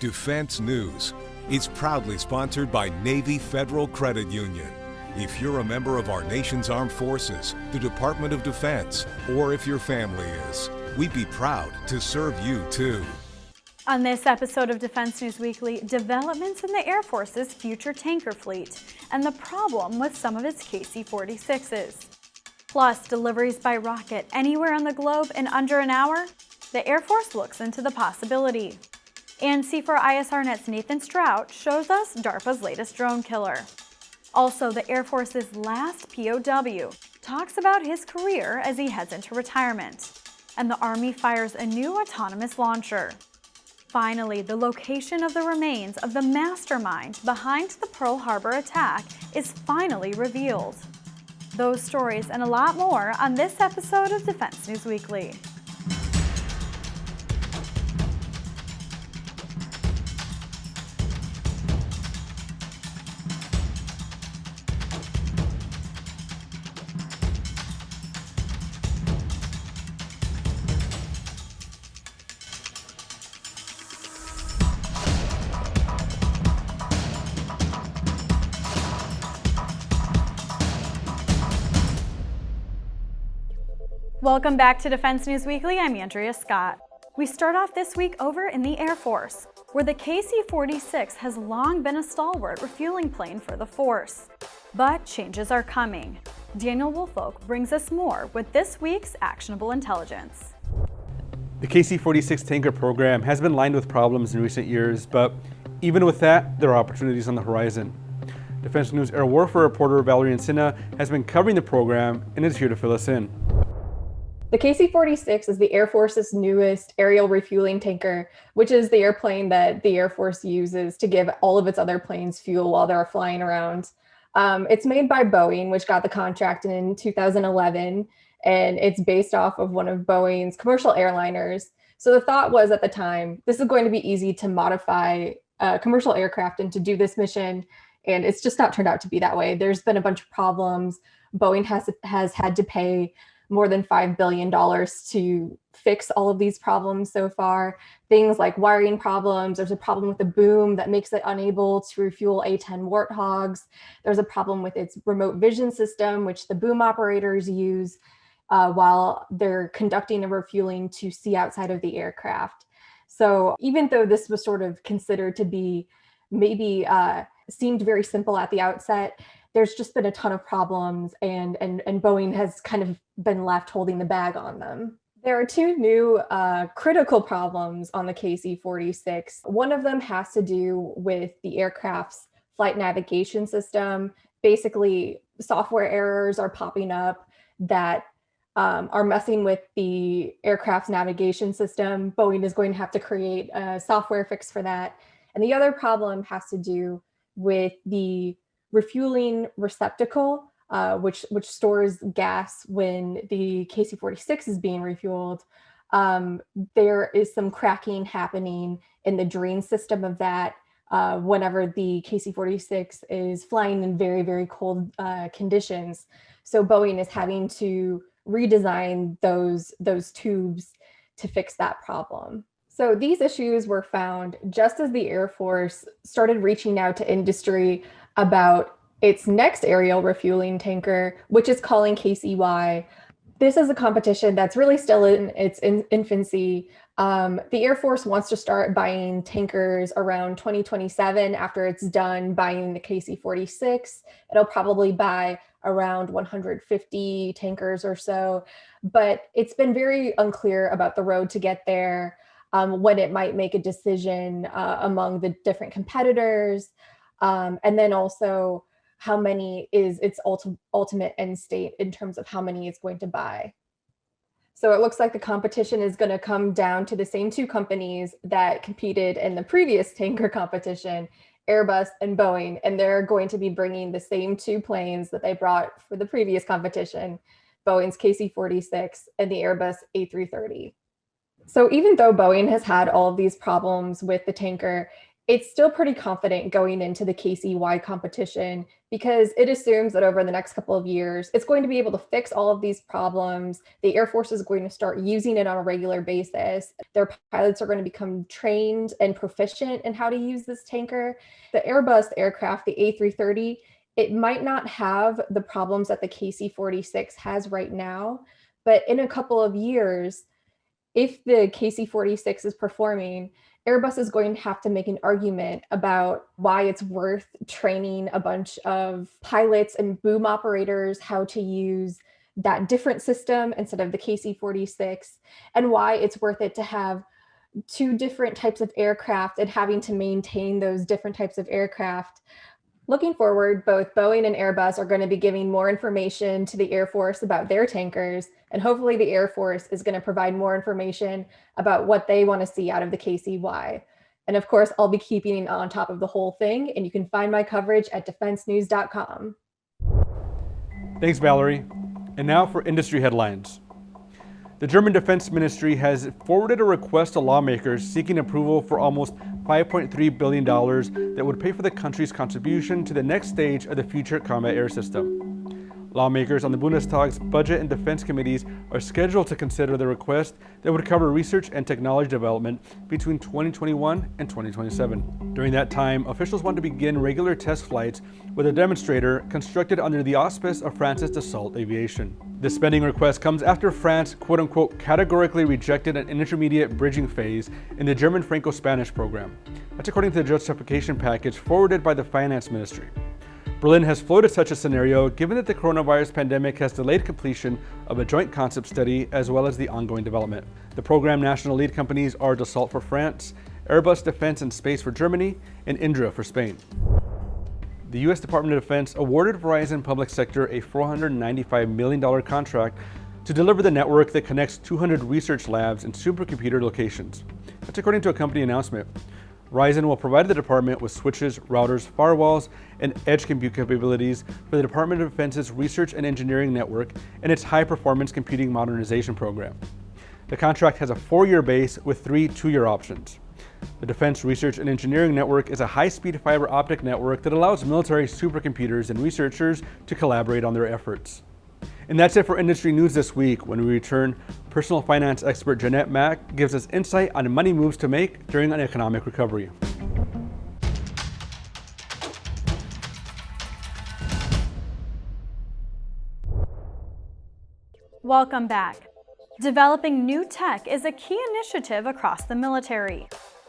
Defense News is proudly sponsored by Navy Federal Credit Union. If you're a member of our nation's armed forces, the Department of Defense, or if your family is, we'd be proud to serve you too. On this episode of Defense News Weekly, developments in the Air Force's future tanker fleet and the problem with some of its KC-46s. Plus, deliveries by rocket anywhere on the globe in under an hour? The Air Force looks into the possibility. And C4ISRNet's Nathan Strout shows us DARPA's latest drone killer. Also, the Air Force's last POW talks about his career as he heads into retirement. And the Army fires a new autonomous launcher. Finally, the location of the remains of the mastermind behind the Pearl Harbor attack is finally revealed. Those stories and a lot more on this episode of Defense News Weekly. Welcome back to Defense News Weekly. I'm Andrea Scott. We start off this week over in the Air Force, where the KC-46 has long been a stalwart refueling plane for the force. But changes are coming. Daniel WOOLFOK brings us more with this week's actionable intelligence. The KC-46 tanker program has been lined with problems in recent years, but even with that, there are opportunities on the horizon. Defense News Air Warfare reporter Valerie Encina has been covering the program and is here to fill us in. The KC-46 is the Air Force's newest aerial refueling tanker, which is the airplane that the Air Force uses to give all of its other planes fuel while they're flying around. It's made by Boeing, which got the contract in 2011, and it's based off of one of Boeing's commercial airliners. So the thought was at the time, this is going to be easy to modify commercial aircraft and to do this mission, and it's just not turned out to be that way. There's been a bunch of problems. Boeing has had to pay more than $5 billion to fix all of these problems so far. Things like wiring problems. There's a problem with the boom that makes it unable to refuel A-10 Warthogs. There's a problem with its remote vision system, which the boom operators use while they're conducting a refueling to see outside of the aircraft. So even though this was sort of considered to be maybe seemed very simple at the outset, there's just been a ton of problems, and Boeing has kind of been left holding the bag on them. There are two new critical problems on the KC-46. One of them has to do with the aircraft's flight navigation system. Basically, software errors are popping up that are messing with the aircraft's navigation system. Boeing is going to have to create a software fix for that. And the other problem has to do with the refueling receptacle, which stores gas when the KC-46 is being refueled. There is some cracking happening in the drain system of that whenever the KC-46 is flying in very, very cold conditions. So Boeing is having to redesign those tubes to fix that problem. So these issues were found just as the Air Force started reaching out to industry about its next aerial refueling tanker, which is calling KCY. This is a competition that's really still in its infancy. The Air Force wants to start buying tankers around 2027 after it's done buying the KC-46. It'll probably buy around 150 tankers or so, but it's been very unclear about the road to get there, when it might make a decision among the different competitors. And then also how many is its ultimate end state in terms of how many it's going to buy. So it looks like the competition is going to come down to the same two companies that competed in the previous tanker competition, Airbus and Boeing, and they're going to be bringing the same two planes that they brought for the previous competition, Boeing's KC-46 and the Airbus A330. So even though Boeing has had all of these problems with the tanker, it's still pretty confident going into the KC-wide competition because it assumes that over the next couple of years, it's going to be able to fix all of these problems. The Air Force is going to start using it on a regular basis. Their pilots are going to become trained and proficient in how to use this tanker. The Airbus aircraft, the A330, it might not have the problems that the KC-46 has right now, but in a couple of years, if the KC-46 is performing, Airbus is going to have to make an argument about why it's worth training a bunch of pilots and boom operators how to use that different system instead of the KC-46, and why it's worth it to have two different types of aircraft and having to maintain those different types of aircraft. Looking forward, both Boeing and Airbus are going to be giving more information to the Air Force about their tankers, and hopefully the Air Force is going to provide more information about what they want to see out of the KC-Y. And of course, I'll be keeping on top of the whole thing, and you can find my coverage at defensenews.com. Thanks, Valerie. And now for industry headlines. The German Defense Ministry has forwarded a request to lawmakers seeking approval for almost $5.3 billion that would pay for the country's contribution to the next stage of the Future Combat Air System. Lawmakers on the Bundestag's Budget and Defense Committees are scheduled to consider the request that would cover research and technology development between 2021 and 2027. During that time, officials want to begin regular test flights with a demonstrator constructed under the auspice of France's Dassault Aviation. The spending request comes after France, quote-unquote, categorically rejected an intermediate bridging phase in the German Franco-Spanish program. That's according to the justification package forwarded by the Finance Ministry. Berlin has floated such a scenario given that the coronavirus pandemic has delayed completion of a joint concept study as well as the ongoing development. The program national lead companies are Dassault for France, Airbus Defence and Space for Germany, and Indra for Spain. The U.S. Department of Defense awarded Verizon Public Sector a $495 million contract to deliver the network that connects 200 research labs and supercomputer locations. That's according to a company announcement. Verizon will provide the department with switches, routers, firewalls, and edge compute capabilities for the Department of Defense's Research and Engineering Network and its high-performance computing modernization program. The contract has a 4-year base with 3 2-year options. The Defense Research and Engineering Network is a high-speed fiber optic network that allows military supercomputers and researchers to collaborate on their efforts. And that's it for industry news this week. When we return, personal finance expert Jeanette Mack gives us insight on money moves to make during an economic recovery. Welcome back. Developing new tech is a key initiative across the military.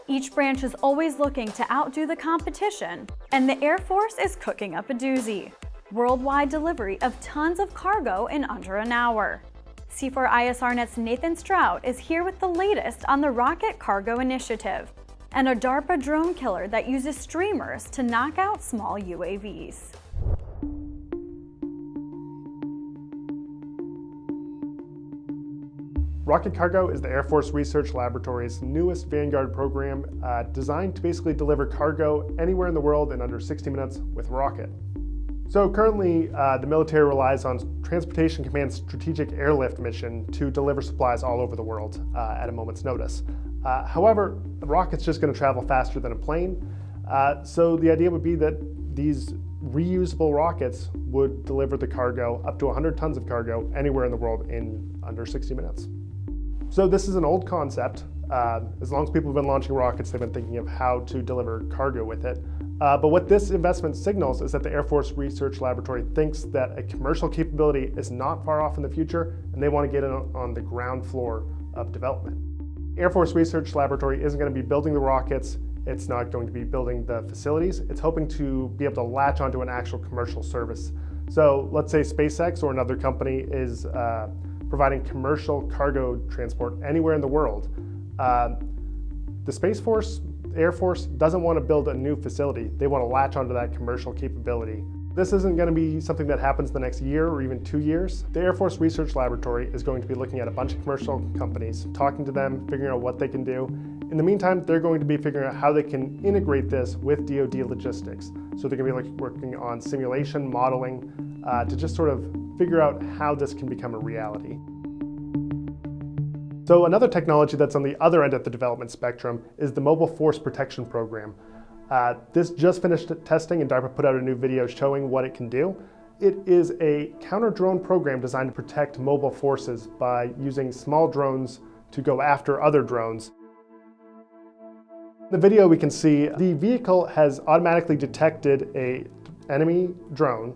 Each branch is always looking to outdo the competition, and the Air Force is cooking up a doozy: worldwide delivery of tons of cargo in under an hour. C4ISRNet's Nathan Strout is here with the latest on the Rocket Cargo Initiative and a DARPA drone killer that uses streamers to knock out small UAVs. Rocket Cargo is the Air Force Research Laboratory's newest Vanguard program designed to basically deliver cargo anywhere in the world in under 60 minutes with a rocket. So currently, the military relies on Transportation Command's Strategic Airlift mission to deliver supplies all over the world at a moment's notice. However, the rocket's just going to travel faster than a plane, so the idea would be that these reusable rockets would deliver the cargo, up to 100 tons of cargo, anywhere in the world in under 60 minutes. So this is an old concept. As long as people have been launching rockets, they've been thinking of how to deliver cargo with it. But what this investment signals is that the Air Force Research Laboratory thinks that a commercial capability is not far off in the future, and they want to get in on the ground floor of development. Air Force Research Laboratory isn't going to be building the rockets. It's not going to be building the facilities. It's hoping to be able to latch onto an actual commercial service. So let's say SpaceX or another company is providing commercial cargo transport anywhere in the world. The Space Force, Air Force doesn't want to build a new facility. They want to latch onto that commercial capability. This isn't going to be something that happens the next year or even 2 years. The Air Force Research Laboratory is going to be looking at a bunch of commercial companies, talking to them, figuring out what they can do. In the meantime, they're going to be figuring out how they can integrate this with DoD logistics. So they're going to be working on simulation, modeling, to just sort of figure out how this can become a reality. So another technology that's on the other end of the development spectrum is the Mobile Force Protection Program. This just finished testing, and DARPA put out a new video showing what it can do. It is a counter-drone program designed to protect mobile forces by using small drones to go after other drones. In the video, we can see the vehicle has automatically detected an enemy drone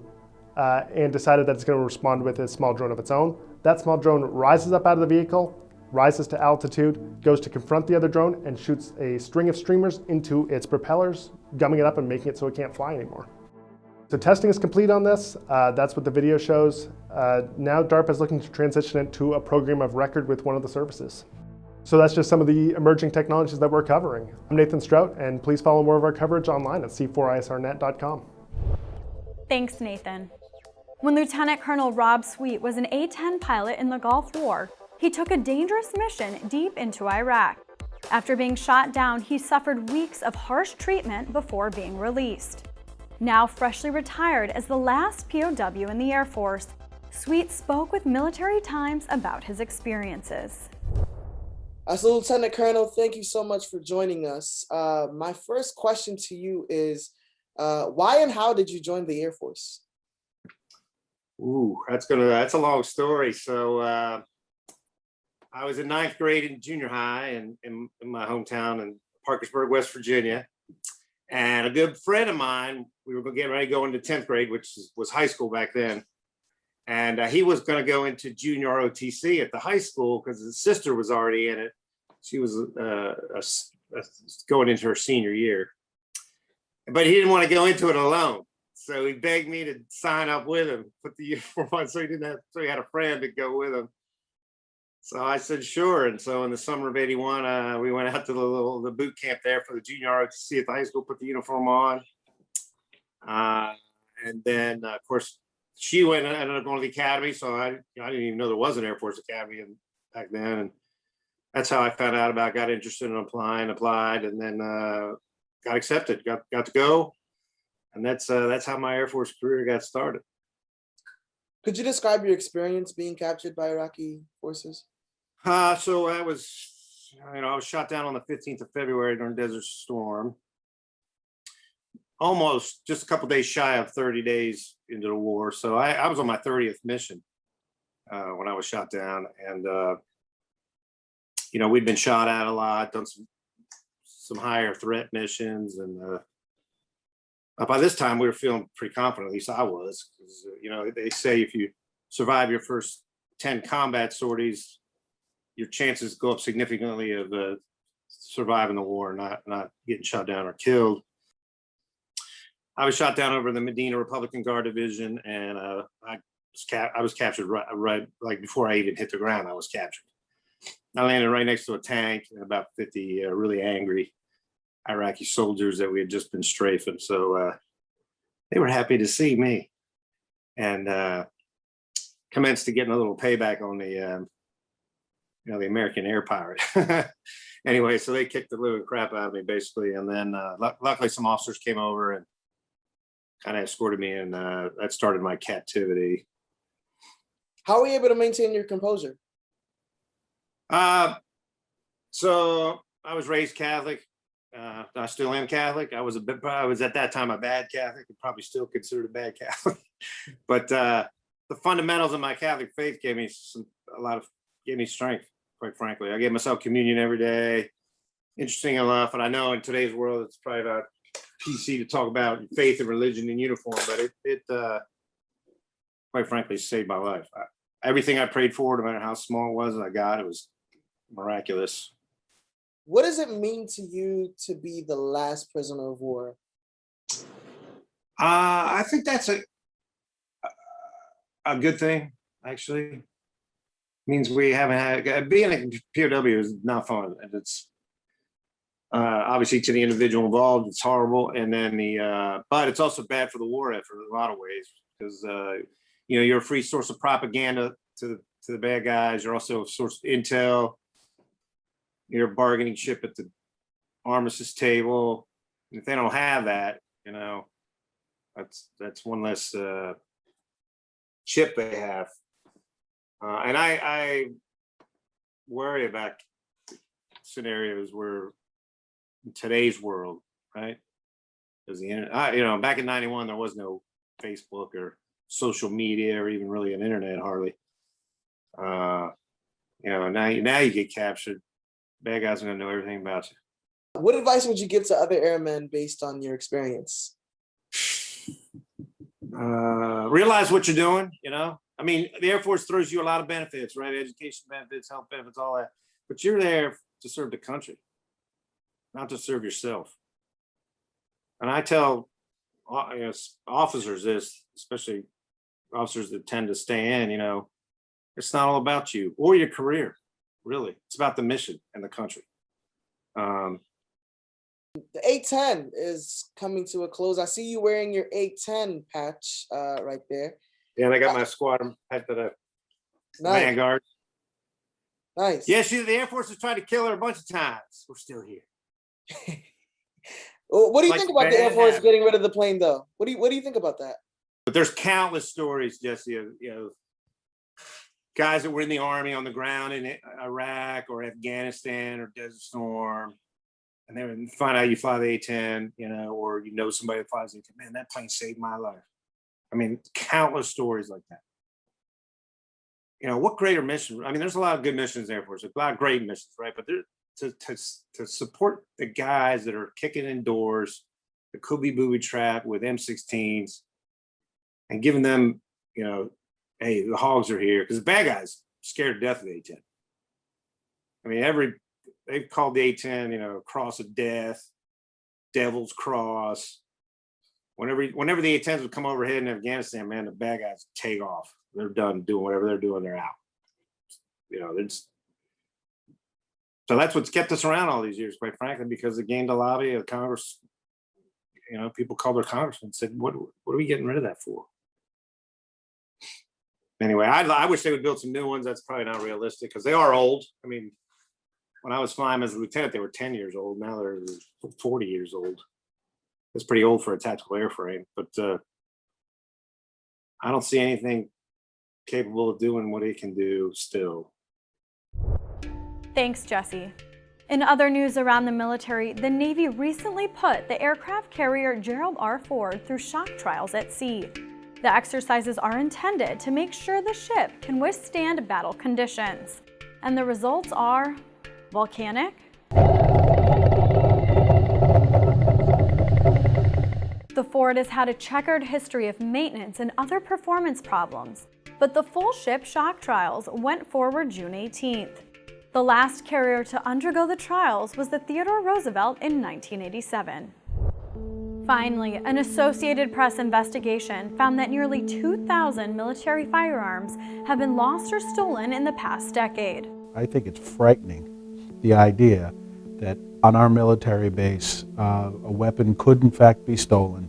and decided that it's going to respond with a small drone of its own. That small drone rises up out of the vehicle, rises to altitude, goes to confront the other drone, and shoots a string of streamers into its propellers, gumming it up and making it so it can't fly anymore. So testing is complete on this. That's what the video shows. Now DARPA is looking to transition it to a program of record with one of the services. So that's just some of the emerging technologies that we're covering. I'm Nathan Strout, and please follow more of our coverage online at c4isrnet.com. Thanks, Nathan. When Lieutenant Colonel Rob Sweet was an A-10 pilot in the Gulf War, he took a dangerous mission deep into Iraq. After being shot down, he suffered weeks of harsh treatment before being released. Now freshly retired as the last POW in the Air Force, Sweet spoke with Military Times about his experiences. So Lieutenant Colonel, thank you so much for joining us. My first question to you is, why and how did you join the Air Force? Ooh, that's a long story. So I was in 9th grade in junior high in my hometown in Parkersburg, West Virginia. And a good friend of mine, we were getting ready to go into 10th grade, which was high school back then. And he was going to go into junior ROTC at the high school because his sister was already in it. She was going into her senior year. But he didn't want to go into it alone. So he begged me to sign up with him, put the uniform on, so he had a friend to go with him. So I said, sure. And so in the summer of '81, we went out to the boot camp there for the junior ROTC at the high school, put the uniform on. And then, of course, she ended up going to the academy. So I didn't even know there was an Air Force Academy back then. And that's how I found out about, got interested in applied, and then got accepted, got to go. And that's how my Air Force career got started. Could you describe your experience being captured by Iraqi forces? So I was shot down on the 15th of February during Desert Storm. Almost just a couple days shy of 30 days into the war. So I was on my 30th mission when I was shot down. And, we'd been shot at a lot, done some higher threat missions. And by this time, we were feeling pretty confident, at least I was. 'Cause, they say if you survive your first 10 combat sorties, your chances go up significantly of surviving the war, not getting shot down or killed. I was shot down over the Medina Republican Guard Division, and I was captured right like before I even hit the ground. I was captured. I landed right next to a tank and about 50 really angry Iraqi soldiers that we had just been strafing. So they were happy to see me, and commenced to getting a little payback on the the American air pirate. Anyway, so they kicked the living crap out of me basically, and then luckily some officers came over and kind of escorted me, and that started my captivity. How were you able to maintain your composure? So I was raised Catholic. I still am Catholic. I was at that time a bad Catholic, and probably still considered a bad Catholic. But the fundamentals of my Catholic faith gave me strength, quite frankly. I gave myself communion every day. Interesting enough, and I know in today's world it's probably about PC to talk about faith and religion in uniform, but it quite frankly saved my life. Everything I prayed for, no matter how small it was, I got. It was miraculous. What does it mean to you to be the last prisoner of war? I think that's a good thing, actually. Means we haven't had, being a POW is not fun. And it's obviously to the individual involved, it's horrible. And then but it's also bad for the war effort in a lot of ways, because you're a free source of propaganda to the bad guys. You're also a source of intel. You're a bargaining chip at the armistice table. If they don't have that, that's one less chip they have. And I worry about scenarios where in today's world, right? Because the internet, back in '91, there was no Facebook or social media or even really an internet hardly. Now you get captured. Bad guys are gonna know everything about you. What advice would you give to other airmen based on your experience? Realize what you're doing. I mean, the Air Force throws you a lot of benefits, right? Education benefits, health benefits, all that. But you're there to serve the country, not to serve yourself. And I tell officers this, especially officers that tend to stay in, it's not all about you or your career, really. It's about the mission and the country. The 810 is coming to a close. I see you wearing your 810 patch right there. Yeah, and I got my squadron packed to the Nice. Vanguard. Nice. Yeah, the Air Force has tried to kill her a bunch of times. We're still here. Well, what do you Like think about the Air Force bad. getting rid of the plane, though? What do you think about that? But there's countless stories, Jesse, of guys that were in the Army on the ground in Iraq or Afghanistan or Desert Storm, and then find out you fly the A-10, or somebody that flies the A-10. Man, that plane saved my life. I mean, countless stories like that. What greater mission? I mean, there's a lot of good missions in the Air Force, a lot of great missions, right? But to support the guys that are kicking in doors, that could be booby trapped with M16s, and giving them, hey, the hogs are here, because the bad guys scared to death of the A-10. I mean, they've called the A-10, cross of death, devil's cross. Whenever the A-10s would come overhead in Afghanistan, man, the bad guys take off. They're done doing whatever they're doing. They're out. So that's what's kept us around all these years, quite frankly, because it gained a lobby of Congress. People called their congressman and said, what are we getting rid of that for? Anyway, I wish they would build some new ones. That's probably not realistic because they are old. I mean, when I was flying as a lieutenant, they were 10 years old. Now they're 40 years old. That's pretty old for a tactical airframe, but I don't see anything capable of doing what it can do still. Thanks, Jesse. In other news around the military, the Navy recently put the aircraft carrier Gerald R. Ford through shock trials at sea. The exercises are intended to make sure the ship can withstand battle conditions. And the results are volcanic, the Ford has had a checkered history of maintenance and other performance problems, but the full ship shock trials went forward June 18th. The last carrier to undergo the trials was the Theodore Roosevelt in 1987. Finally, an Associated Press investigation found that nearly 2,000 military firearms have been lost or stolen in the past decade. I think it's frightening, the idea that on our military base, a weapon could in fact be stolen,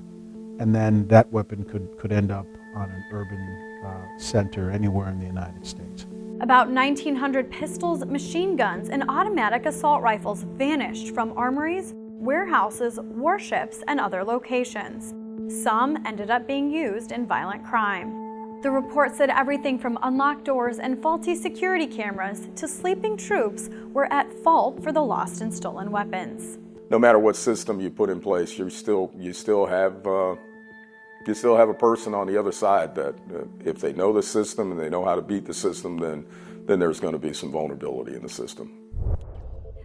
and then that weapon could end up on an urban center anywhere in the United States. About 1,900 pistols, machine guns, and automatic assault rifles vanished from armories, warehouses, warships, and other locations. Some ended up being used in violent crime. The report said everything from unlocked doors and faulty security cameras to sleeping troops were at fault for the lost and stolen weapons. No matter what system you put in place, you still have a person on the other side that if they know the system and they know how to beat the system, then there's going to be some vulnerability in the system.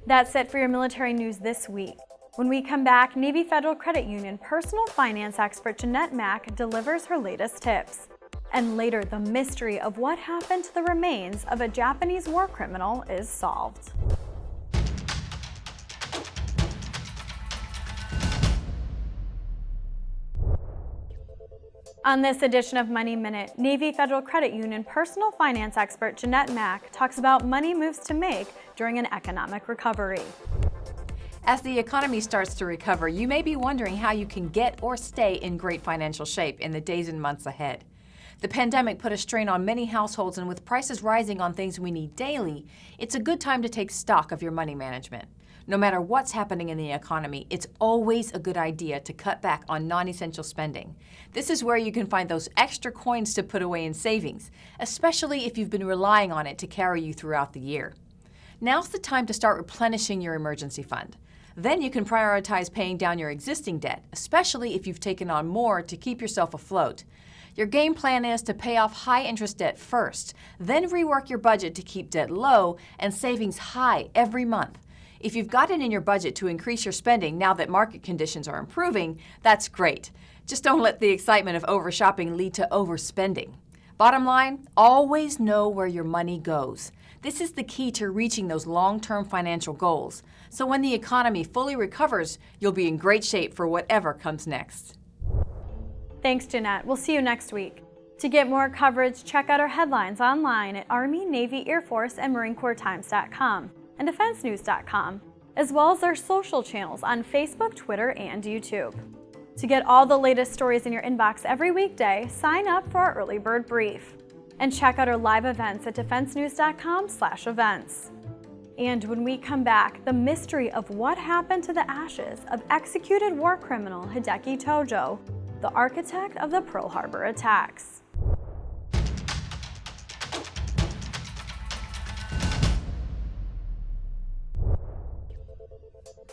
That's it for your military news this week. When we come back, Navy Federal Credit Union personal finance expert Jeanette Mack delivers her latest tips. And later, the mystery of what happened to the remains of a Japanese war criminal is solved. On this edition of Money Minute, Navy Federal Credit Union personal finance expert Jeanette Mack talks about money moves to make during an economic recovery. As the economy starts to recover, you may be wondering how you can get or stay in great financial shape in the days and months ahead. The pandemic put a strain on many households, and with prices rising on things we need daily, it's a good time to take stock of your money management. No matter what's happening in the economy, it's always a good idea to cut back on non-essential spending. This is where you can find those extra coins to put away in savings, especially if you've been relying on it to carry you throughout the year. Now's the time to start replenishing your emergency fund. Then you can prioritize paying down your existing debt, especially if you've taken on more to keep yourself afloat. Your game plan is to pay off high-interest debt first, then rework your budget to keep debt low and savings high every month. If you've got it in your budget to increase your spending now that market conditions are improving, that's great. Just don't let the excitement of over-shopping lead to overspending. Bottom line, always know where your money goes. This is the key to reaching those long-term financial goals. So when the economy fully recovers, you'll be in great shape for whatever comes next. Thanks, Jeanette. We'll see you next week. To get more coverage, check out our headlines online at Army, Navy, Air Force, and Marine Corps Times.com and DefenseNews.com, as well as our social channels on Facebook, Twitter, and YouTube. To get all the latest stories in your inbox every weekday, sign up for our early bird brief. And check out our live events at DefenseNews.com/events. And when we come back, the mystery of what happened to the ashes of executed war criminal Hideki Tojo, the architect of the Pearl Harbor attacks.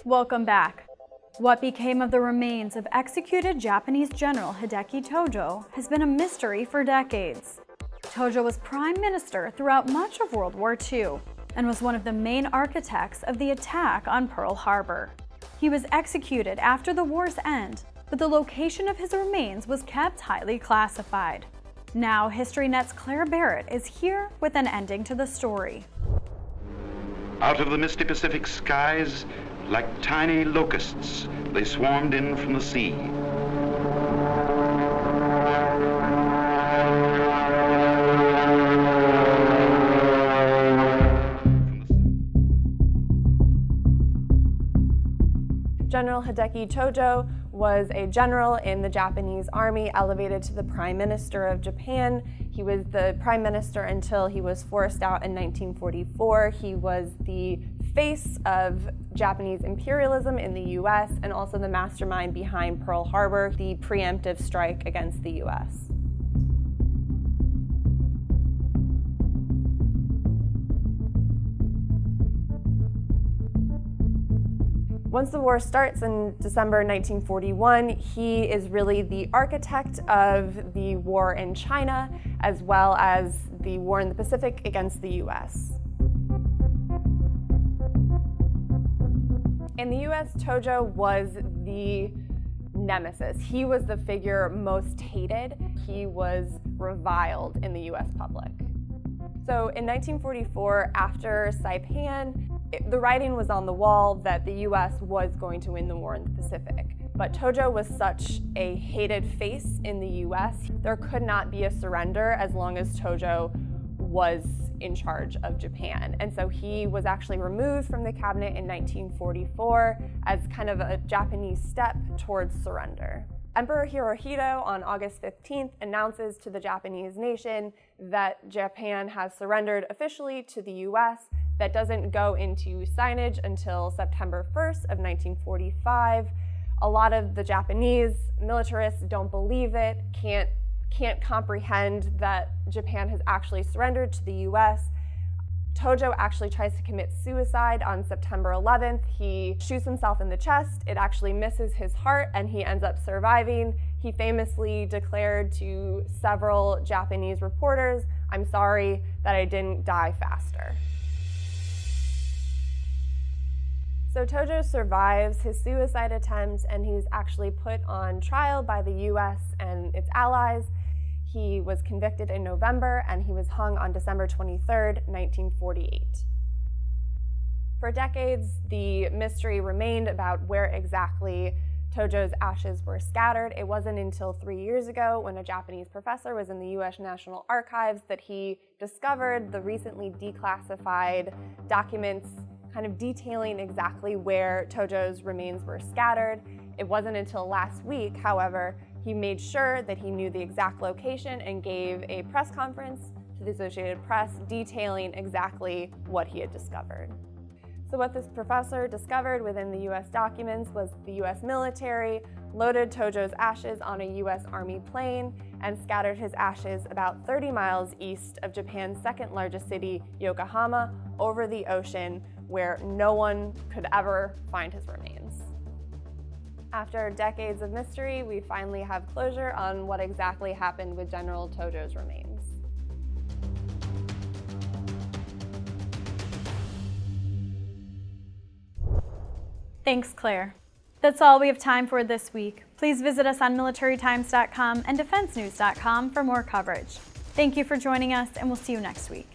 Welcome back. What became of the remains of executed Japanese General Hideki Tojo has been a mystery for decades. Tojo was prime minister throughout much of World War II and was one of the main architects of the attack on Pearl Harbor. He was executed after the war's end, but the location of his remains was kept highly classified. Now, HistoryNet's Claire Barrett is here with an ending to the story. Out of the misty Pacific skies, like tiny locusts, they swarmed in from the sea. General Hideki Tojo was a general in the Japanese army, elevated to the Prime Minister of Japan. He was the Prime Minister until he was forced out in 1944. He was the face of Japanese imperialism in the US and also the mastermind behind Pearl Harbor, the preemptive strike against the US. Once the war starts in December 1941, he is really the architect of the war in China, as well as the war in the Pacific against the US. In the US, Tojo was the nemesis. He was the figure most hated. He was reviled in the US public. So in 1944, after Saipan, the writing was on the wall that the US was going to win the war in the Pacific. But Tojo was such a hated face in the US, there could not be a surrender as long as Tojo was in charge of Japan. And so he was actually removed from the cabinet in 1944 as kind of a Japanese step towards surrender. Emperor Hirohito on August 15th announces to the Japanese nation that Japan has surrendered officially to the US. That doesn't go into signage until September 1st of 1945. A lot of the Japanese militarists don't believe it, can't comprehend that Japan has actually surrendered to the US. Tojo actually tries to commit suicide on September 11th. He shoots himself in the chest. It actually misses his heart and he ends up surviving. He famously declared to several Japanese reporters, "I'm sorry that I didn't die faster." So Tojo survives his suicide attempt and he's actually put on trial by the US and its allies. He was convicted in November and he was hung on December 23rd, 1948. For decades, the mystery remained about where exactly Tojo's ashes were scattered. It wasn't until 3 years ago when a Japanese professor was in the US National Archives that he discovered the recently declassified documents kind of detailing exactly where Tojo's remains were scattered. It wasn't until last week, however, he made sure that he knew the exact location and gave a press conference to the Associated Press detailing exactly what he had discovered. So what this professor discovered within the US documents was the US military loaded Tojo's ashes on a US Army plane and scattered his ashes about 30 miles east of Japan's second largest city, Yokohama, over the ocean, where no one could ever find his remains. After decades of mystery, we finally have closure on what exactly happened with General Tojo's remains. Thanks, Claire. That's all we have time for this week. Please visit us on militarytimes.com and defensenews.com for more coverage. Thank you for joining us, and we'll see you next week.